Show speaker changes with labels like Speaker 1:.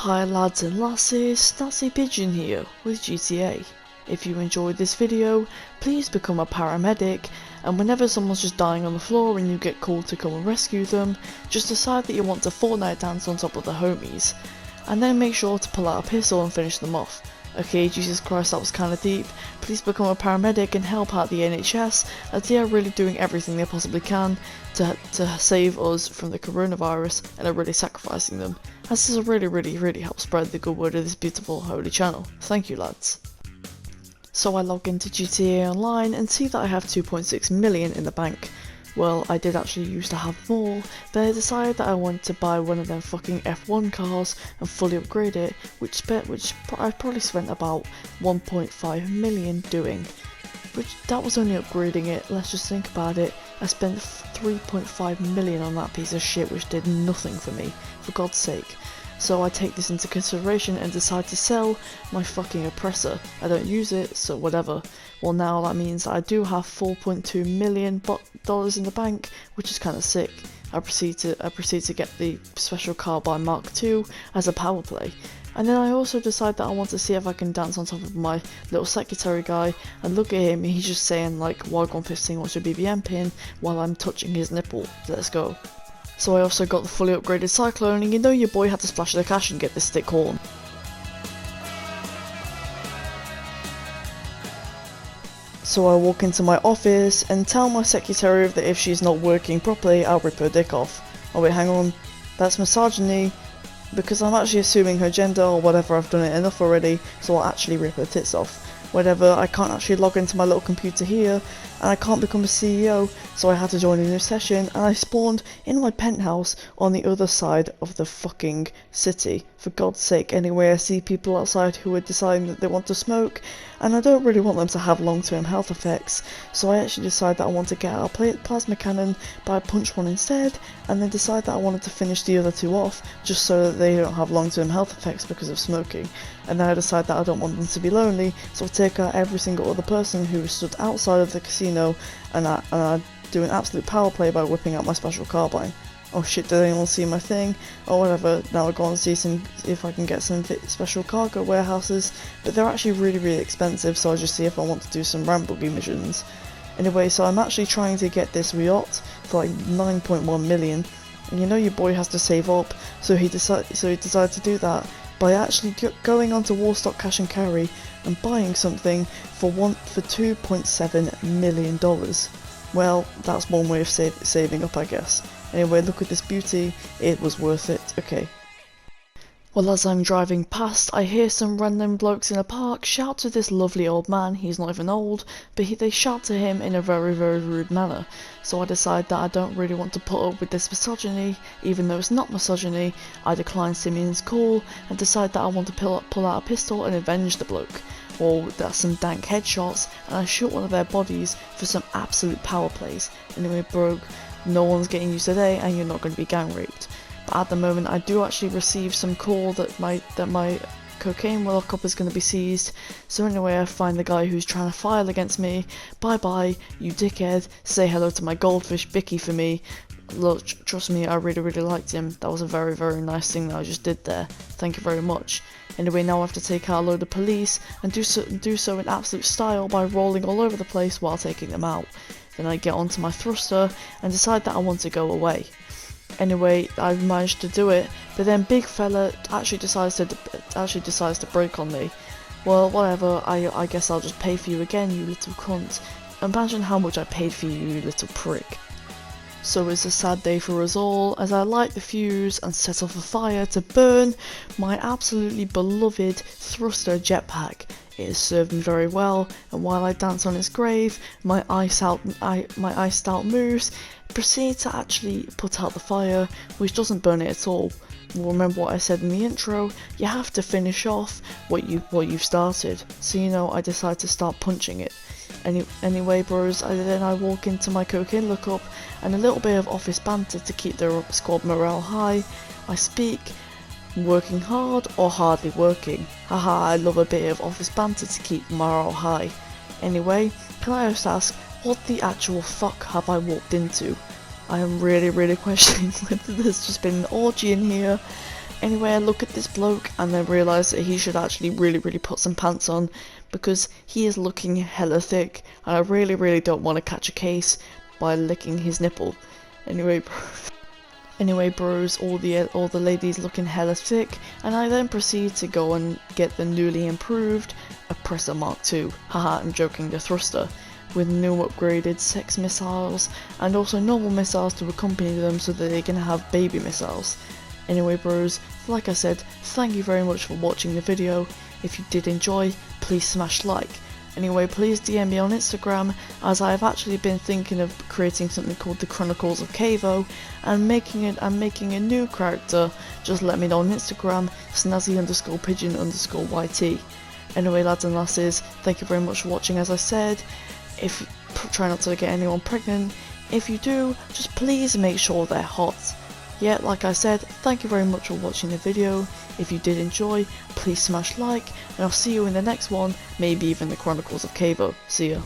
Speaker 1: Hi lads and lasses, Snazzy Pigeon here with GTA. If you enjoyed this video, please become a paramedic, and whenever someone's just dying on the floor and you get called to come and rescue them, just decide that you want to Fortnite dance on top of the homies, and then make sure to pull out a pistol and finish them off. Okay, Jesus Christ, that was kinda deep. Please become a paramedic and help out the NHS, as they are really doing everything they possibly can to save us from the coronavirus, and are really sacrificing them, as this will really help spread the good word of this beautiful holy channel. Thank you lads. So I log into GTA Online and see that I have 2.6 million in the bank. Well, I did actually used to have more, but I decided that I wanted to buy one of them fucking F1 cars and fully upgrade it, which I probably spent about 1.5 million doing. Which, that was only upgrading it. Let's just think about it. I spent 3.5 million on that piece of shit, which did nothing for me, for God's sake. So I take this into consideration and decide to sell my fucking oppressor. I don't use it, so whatever. Well, now that means I do have $4.2 million in the bank, which is kind of sick. I proceed to get the special carbine Mark II as a power play. And then I also decide that I want to see if I can dance on top of my little secretary guy, and look at him, he's just saying like Wagwan 15 what's your BBM pin while I'm touching his nipple. Let's go. So I also got the fully upgraded Cyclone, and you know your boy had to splash the cash and get this stick horn. So I walk into my office and tell my secretary that if she's not working properly, I'll rip her dick off. Oh wait, hang on, that's misogyny, because I'm actually assuming her gender or whatever. I've done it enough already, so I'll actually rip her tits off. Whatever, I can't actually log into my little computer here, and I can't become a CEO, so I had to join a new session, and I spawned in my penthouse on the other side of the fucking city. For God's sake, anyway, I see people outside who are deciding that they want to smoke, and I don't really want them to have long-term health effects, so I actually decide that I want to get out a plasma cannon, but I punch one instead, and then decide that I wanted to finish the other two off, just so that they don't have long-term health effects because of smoking. And then I decide that I don't want them to be lonely, so I take out every single other person who stood outside of the casino, and I do an absolute power play by whipping out my special carbine. Oh shit, did anyone see my thing? Or whatever, now I'll go and see if I can get some special cargo warehouses, but they're actually really expensive, so I'll just see if I want to do some Ramboogie missions. Anyway, so I'm actually trying to get this yacht for like 9.1 million, and you know your boy has to save up, so he decided to do that by actually going onto Warstock Cash and Carry and buying something for $2.7 million. Well, that's one way of saving up, I guess. Anyway, look at this beauty, it was worth it. Okay. Well, as I'm driving past, I hear some random blokes in a park shout to this lovely old man. He's not even old, but they shout to him in a very rude manner. So I decide that I don't really want to put up with this misogyny, even though it's not misogyny. I decline Simeon's call and decide that I want to pull out a pistol and avenge the bloke. Well, that's some dank headshots, and I shoot one of their bodies for some absolute power plays. Anyway, bro, no one's getting you today, and you're not going to be gang raped. But at the moment, I do actually receive some call that my cocaine lockup is going to be seized. So anyway, I find the guy who's trying to file against me. Bye bye, you dickhead. Say hello to my goldfish Bicky for me. Look, trust me, I really liked him. That was a very nice thing that I just did there. Thank you very much. Anyway, now I have to take out a load of police and do so in absolute style by rolling all over the place while taking them out. Then I get onto my thruster and decide that I want to go away. Anyway, I managed to do it, but then big fella actually decides to break on me. Well, whatever, I guess I'll just pay for you again, you little cunt. Imagine how much I paid for you, you little prick. So it's a sad day for us all, as I light the fuse and set off a fire to burn my absolutely beloved thruster jetpack. It has served me very well, and while I dance on its grave, my iced out moves proceed to actually put out the fire, which doesn't burn it at all. Well, remember what I said in the intro, you have to finish off what you've started. So you know, I decide to start punching it. Anyway bros, then I walk into my cocaine lookup and a little bit of office banter to keep the squad morale high. I speak, working hard or hardly working. Haha, I love a bit of office banter to keep morale high. Anyway, can I just ask, what the actual fuck have I walked into? I am really questioning whether there's just been an orgy in here. Anyway, I look at this bloke and then realise that he should actually really put some pants on, because he is looking hella thick and I really don't want to catch a case by licking his nipple. Anyway bros, all the ladies looking hella thick, and I then proceed to go and get the newly improved Oppressor Mark II, haha I'm joking, the thruster, with new upgraded sex missiles and also normal missiles to accompany them so that they can have baby missiles. Anyway bros, like I said, thank you very much for watching the video. If you did enjoy, please smash like. Anyway, please DM me on Instagram, as I have actually been thinking of creating something called the Chronicles of Cavo and making a new character. Just let me know on Instagram, snazzy_pigeon_YT. Anyway lads and lasses, thank you very much for watching. As I said, try not to get anyone pregnant. If you do, just please make sure they're hot. Yeah, like I said, thank you very much for watching the video. If you did enjoy, please smash like, and I'll see you in the next one, maybe even the Chronicles of Cavo. See ya.